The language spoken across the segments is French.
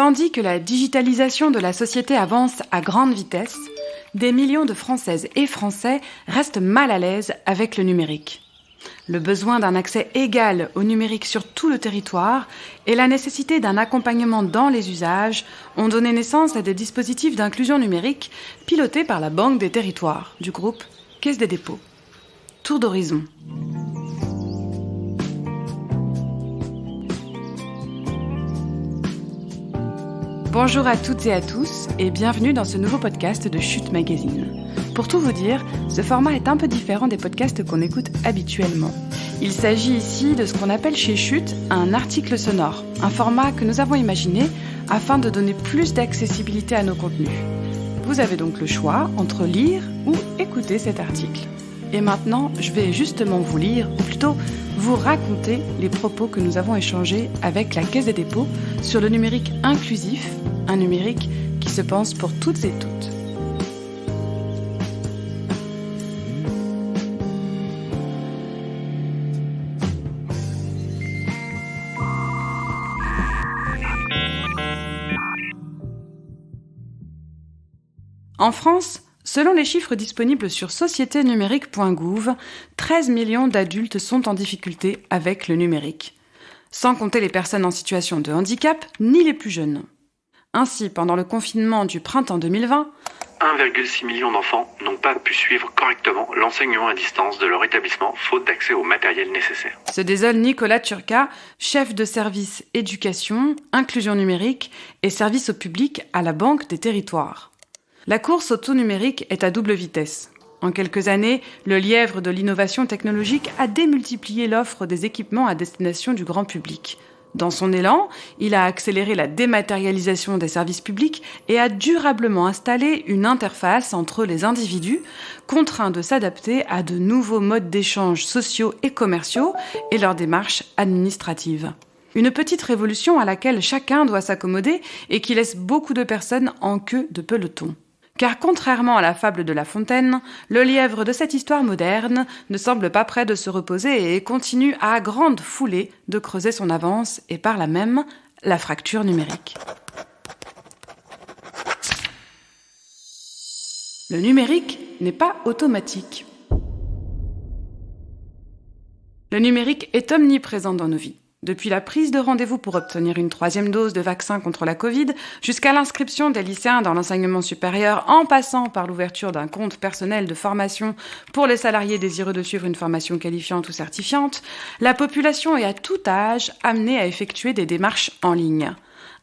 Tandis que la digitalisation de la société avance à grande vitesse, des millions de Françaises et Français restent mal à l'aise avec le numérique. Le besoin d'un accès égal au numérique sur tout le territoire et la nécessité d'un accompagnement dans les usages ont donné naissance à des dispositifs d'inclusion numérique pilotés par la Banque des territoires du groupe Caisse des dépôts. Tour d'horizon. Bonjour à toutes et à tous et bienvenue dans ce nouveau podcast de Chute Magazine. Pour tout vous dire, ce format est un peu différent des podcasts qu'on écoute habituellement. Il s'agit ici de ce qu'on appelle chez Chute un article sonore, un format que nous avons imaginé afin de donner plus d'accessibilité à nos contenus. Vous avez donc le choix entre lire ou écouter cet article. Et maintenant, je vais justement vous lire, ou plutôt vous raconter les propos que nous avons échangés avec la Caisse des dépôts sur le numérique inclusif, un numérique qui se pense pour toutes et toutes. En France, selon les chiffres disponibles sur sociéténumérique.gouv, 13 millions d'adultes sont en difficulté avec le numérique, sans compter les personnes en situation de handicap ni les plus jeunes. Ainsi, pendant le confinement du printemps 2020, 1,6 million d'enfants n'ont pas pu suivre correctement l'enseignement à distance de leur établissement faute d'accès au matériel nécessaire. Se désole Nicolas Turca, chef de service éducation, inclusion numérique et service au public à la Banque des territoires. La course au tout numérique est à double vitesse. En quelques années, le lièvre de l'innovation technologique a démultiplié l'offre des équipements à destination du grand public. Dans son élan, il a accéléré la dématérialisation des services publics et a durablement installé une interface entre les individus, contraints de s'adapter à de nouveaux modes d'échange sociaux et commerciaux et leurs démarches administratives. Une petite révolution à laquelle chacun doit s'accommoder et qui laisse beaucoup de personnes en queue de peloton. Car contrairement à la fable de La Fontaine, le lièvre de cette histoire moderne ne semble pas prêt de se reposer et continue à grande foulée de creuser son avance et par là même la fracture numérique. Le numérique n'est pas automatique. Le numérique est omniprésent dans nos vies. Depuis la prise de rendez-vous pour obtenir une 3e dose de vaccin contre la Covid, jusqu'à l'inscription des lycéens dans l'enseignement supérieur, en passant par l'ouverture d'un compte personnel de formation pour les salariés désireux de suivre une formation qualifiante ou certifiante, la population est à tout âge amenée à effectuer des démarches en ligne.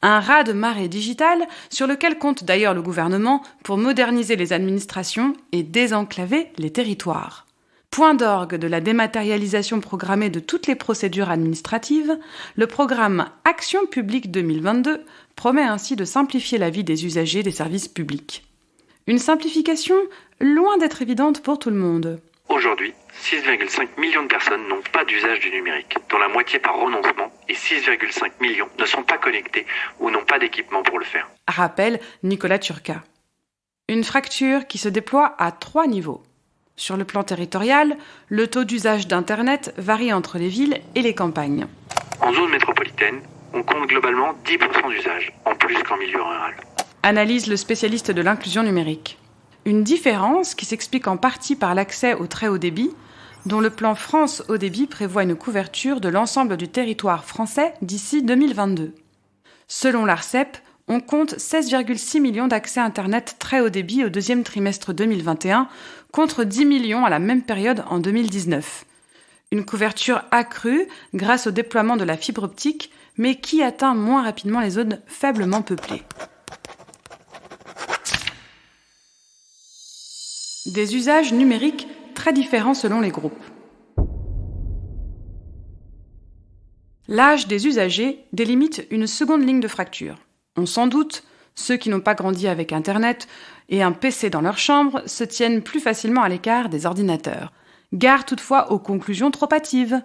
Un raz-de-marée digital sur lequel compte d'ailleurs le gouvernement pour moderniser les administrations et désenclaver les territoires. Point d'orgue de la dématérialisation programmée de toutes les procédures administratives, le programme Action publique 2022 promet ainsi de simplifier la vie des usagers des services publics. Une simplification loin d'être évidente pour tout le monde. Aujourd'hui, 6,5 millions de personnes n'ont pas d'usage du numérique, dont la moitié par renoncement, et 6,5 millions ne sont pas connectés ou n'ont pas d'équipement pour le faire. Rappelle Nicolas Turca. Une fracture qui se déploie à 3 niveaux. Sur le plan territorial, le taux d'usage d'Internet varie entre les villes et les campagnes. En zone métropolitaine, on compte globalement 10% d'usage, en plus qu'en milieu rural. Analyse le spécialiste de l'inclusion numérique. Une différence qui s'explique en partie par l'accès au très haut débit, dont le plan France Haut Débit prévoit une couverture de l'ensemble du territoire français d'ici 2022. Selon l'ARCEP, on compte 16,6 millions d'accès Internet très haut débit au 2e trimestre 2021, contre 10 millions à la même période en 2019. Une couverture accrue grâce au déploiement de la fibre optique, mais qui atteint moins rapidement les zones faiblement peuplées. Des usages numériques très différents selon les groupes. L'âge des usagers délimite une seconde ligne de fracture. On s'en doute, ceux qui n'ont pas grandi avec Internet et un PC dans leur chambre se tiennent plus facilement à l'écart des ordinateurs. Gare toutefois aux conclusions trop hâtives.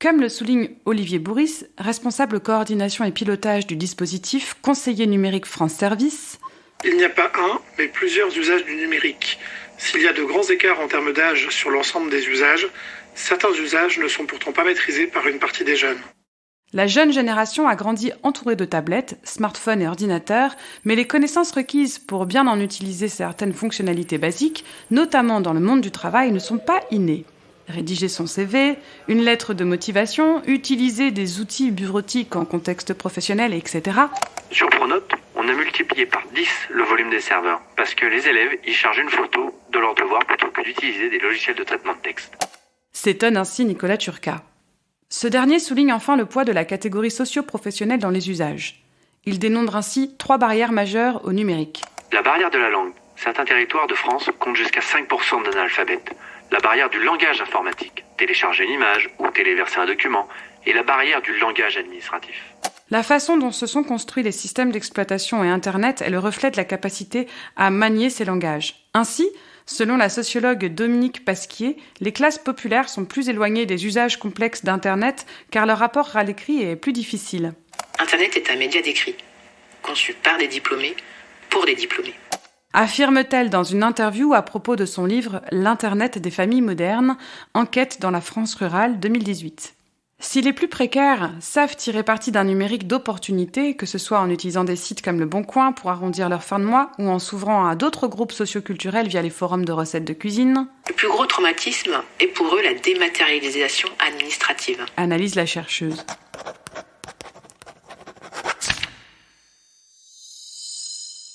Comme le souligne Olivier Bourris, responsable coordination et pilotage du dispositif Conseiller numérique France Service, il n'y a pas un, mais plusieurs usages du numérique. S'il y a de grands écarts en termes d'âge sur l'ensemble des usages, certains usages ne sont pourtant pas maîtrisés par une partie des jeunes. La jeune génération a grandi entourée de tablettes, smartphones et ordinateurs, mais les connaissances requises pour bien en utiliser certaines fonctionnalités basiques, notamment dans le monde du travail, ne sont pas innées. Rédiger son CV, une lettre de motivation, utiliser des outils bureautiques en contexte professionnel, etc. Sur Pronote, on a multiplié par 10 le volume des serveurs, parce que les élèves y chargent une photo de leur devoir plutôt que d'utiliser des logiciels de traitement de texte. S'étonne ainsi Nicolas Turca. Ce dernier souligne enfin le poids de la catégorie socio-professionnelle dans les usages. Il dénombre ainsi 3 barrières majeures au numérique. La barrière de la langue. Certains territoires de France comptent jusqu'à 5% d'analphabètes. La barrière du langage informatique. Télécharger une image ou téléverser un document. Et la barrière du langage administratif. La façon dont se sont construits les systèmes d'exploitation et Internet est le reflet de la capacité à manier ces langages. Ainsi, selon la sociologue Dominique Pasquier, les classes populaires sont plus éloignées des usages complexes d'Internet car leur rapport à l'écrit est plus difficile. Internet est un média d'écrit, conçu par des diplômés, pour des diplômés. Affirme-t-elle dans une interview à propos de son livre « L'Internet des familles modernes, enquête dans la France rurale 2018 ». Si les plus précaires savent tirer parti d'un numérique d'opportunité, que ce soit en utilisant des sites comme Le Bon Coin pour arrondir leur fin de mois ou en s'ouvrant à d'autres groupes socioculturels via les forums de recettes de cuisine, le plus gros traumatisme est pour eux la dématérialisation administrative. Analyse la chercheuse.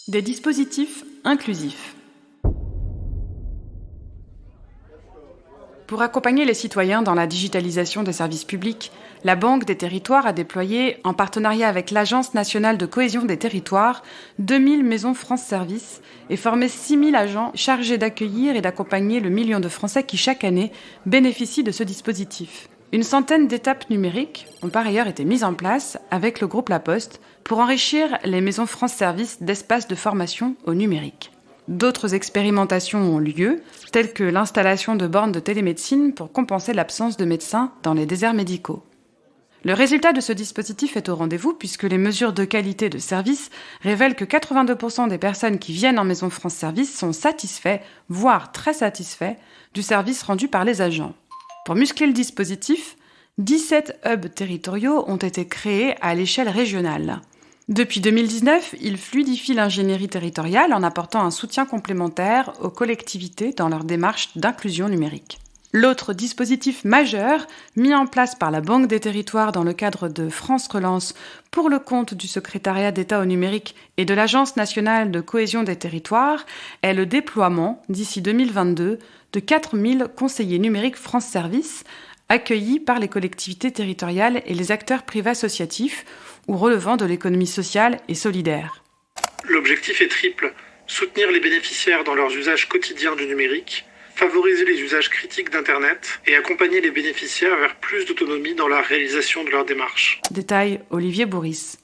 Des dispositifs inclusifs. Pour accompagner les citoyens dans la digitalisation des services publics, la Banque des Territoires a déployé, en partenariat avec l'Agence nationale de cohésion des territoires, 2000 maisons France Service et formé 6000 agents chargés d'accueillir et d'accompagner le million de Français qui, chaque année, bénéficient de ce dispositif. Une centaine d'étapes numériques ont par ailleurs été mises en place avec le groupe La Poste pour enrichir les maisons France Service d'espaces de formation au numérique. D'autres expérimentations ont lieu, telles que l'installation de bornes de télémédecine pour compenser l'absence de médecins dans les déserts médicaux. Le résultat de ce dispositif est au rendez-vous puisque les mesures de qualité de service révèlent que 82% des personnes qui viennent en Maison France Service sont satisfaits, voire très satisfaits, du service rendu par les agents. Pour muscler le dispositif, 17 hubs territoriaux ont été créés à l'échelle régionale. Depuis 2019, il fluidifie l'ingénierie territoriale en apportant un soutien complémentaire aux collectivités dans leur démarche d'inclusion numérique. L'autre dispositif majeur, mis en place par la Banque des Territoires dans le cadre de France Relance pour le compte du Secrétariat d'État au numérique et de l'Agence nationale de cohésion des territoires, est le déploiement, d'ici 2022, de 4000 conseillers numériques France Service, accueillis par les collectivités territoriales et les acteurs privés associatifs ou relevant de l'économie sociale et solidaire. L'objectif est triple. Soutenir les bénéficiaires dans leurs usages quotidiens du numérique, favoriser les usages critiques d'Internet et accompagner les bénéficiaires vers plus d'autonomie dans la réalisation de leurs démarches. Détaille Olivier Bourris.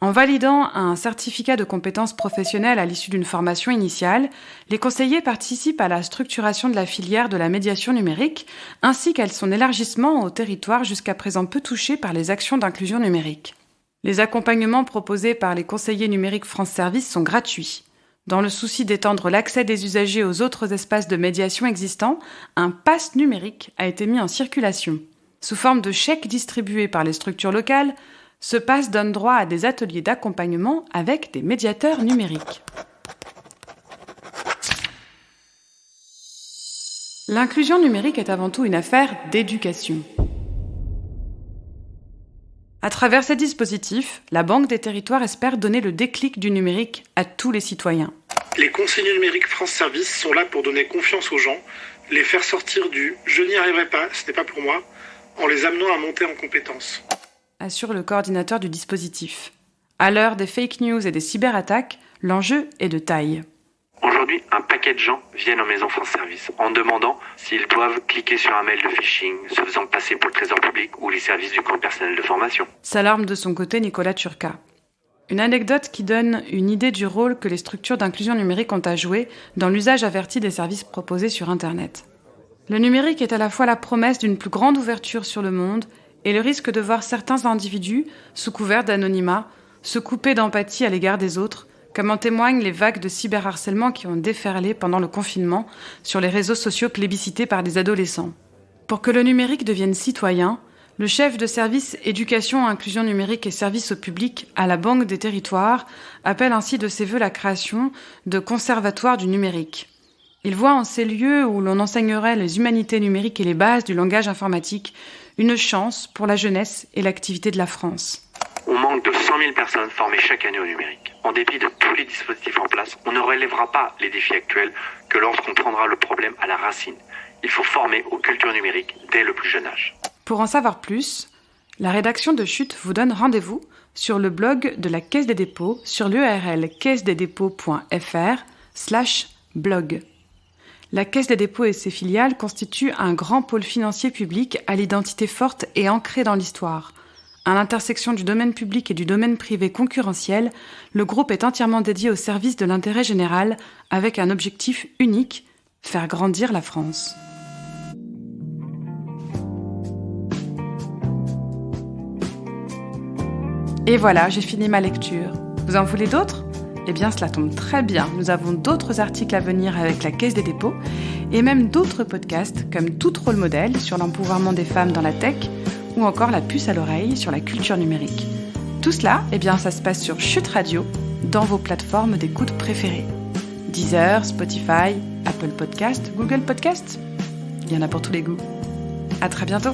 En validant un certificat de compétences professionnelles à l'issue d'une formation initiale, les conseillers participent à la structuration de la filière de la médiation numérique, ainsi qu'à son élargissement au territoire jusqu'à présent peu touché par les actions d'inclusion numérique. Les accompagnements proposés par les conseillers numériques France Service sont gratuits. Dans le souci d'étendre l'accès des usagers aux autres espaces de médiation existants, un pass numérique a été mis en circulation. Sous forme de chèques distribués par les structures locales, ce pass donne droit à des ateliers d'accompagnement avec des médiateurs numériques. L'inclusion numérique est avant tout une affaire d'éducation. À travers ces dispositifs, la Banque des Territoires espère donner le déclic du numérique à tous les citoyens. Les conseillers numériques France Service sont là pour donner confiance aux gens, les faire sortir du « je n'y arriverai pas, ce n'est pas pour moi », en les amenant à monter en compétences. Assure le coordinateur du dispositif. À l'heure des fake news et des cyberattaques, l'enjeu est de taille. Aujourd'hui, un paquet de gens viennent en Maison France Service en demandant s'ils doivent cliquer sur un mail de phishing, se faisant passer pour le trésor public ou les services du compte personnel de formation. S'alarme de son côté Nicolas Turca. Une anecdote qui donne une idée du rôle que les structures d'inclusion numérique ont à jouer dans l'usage averti des services proposés sur Internet. Le numérique est à la fois la promesse d'une plus grande ouverture sur le monde et le risque de voir certains individus, sous couvert d'anonymat, se couper d'empathie à l'égard des autres, comme en témoignent les vagues de cyberharcèlement qui ont déferlé pendant le confinement sur les réseaux sociaux plébiscités par des adolescents. Pour que le numérique devienne citoyen, Le chef de service éducation, inclusion numérique et services au public à la Banque des Territoires appelle ainsi de ses vœux la création de conservatoires du numérique. Il voit en ces lieux où l'on enseignerait les humanités numériques et les bases du langage informatique une chance pour la jeunesse et l'activité de la France. On manque de 100 000 personnes formées chaque année au numérique. En dépit de tous les dispositifs en place, on ne relèvera pas les défis actuels que lorsqu'on prendra le problème à la racine. Il faut former aux cultures numériques dès le plus jeune âge. Pour en savoir plus, la rédaction de Chute vous donne rendez-vous sur le blog de la Caisse des dépôts sur l'URL caissedesdépôts.fr/blog. La Caisse des dépôts et ses filiales constituent un grand pôle financier public à l'identité forte et ancrée dans l'histoire. À l'intersection du domaine public et du domaine privé concurrentiel, le groupe est entièrement dédié au service de l'intérêt général avec un objectif unique, faire grandir la France. Et voilà, j'ai fini ma lecture. Vous en voulez d'autres ? Eh bien, cela tombe très bien. Nous avons d'autres articles à venir avec la Caisse des dépôts et même d'autres podcasts comme Tout rôle modèle sur l'empouvoirment des femmes dans la tech ou encore La puce à l'oreille sur la culture numérique. Tout cela, eh bien, ça se passe sur Chute Radio, dans vos plateformes d'écoute préférées. Deezer, Spotify, Apple Podcast, Google Podcast. Il y en a pour tous les goûts. À très bientôt.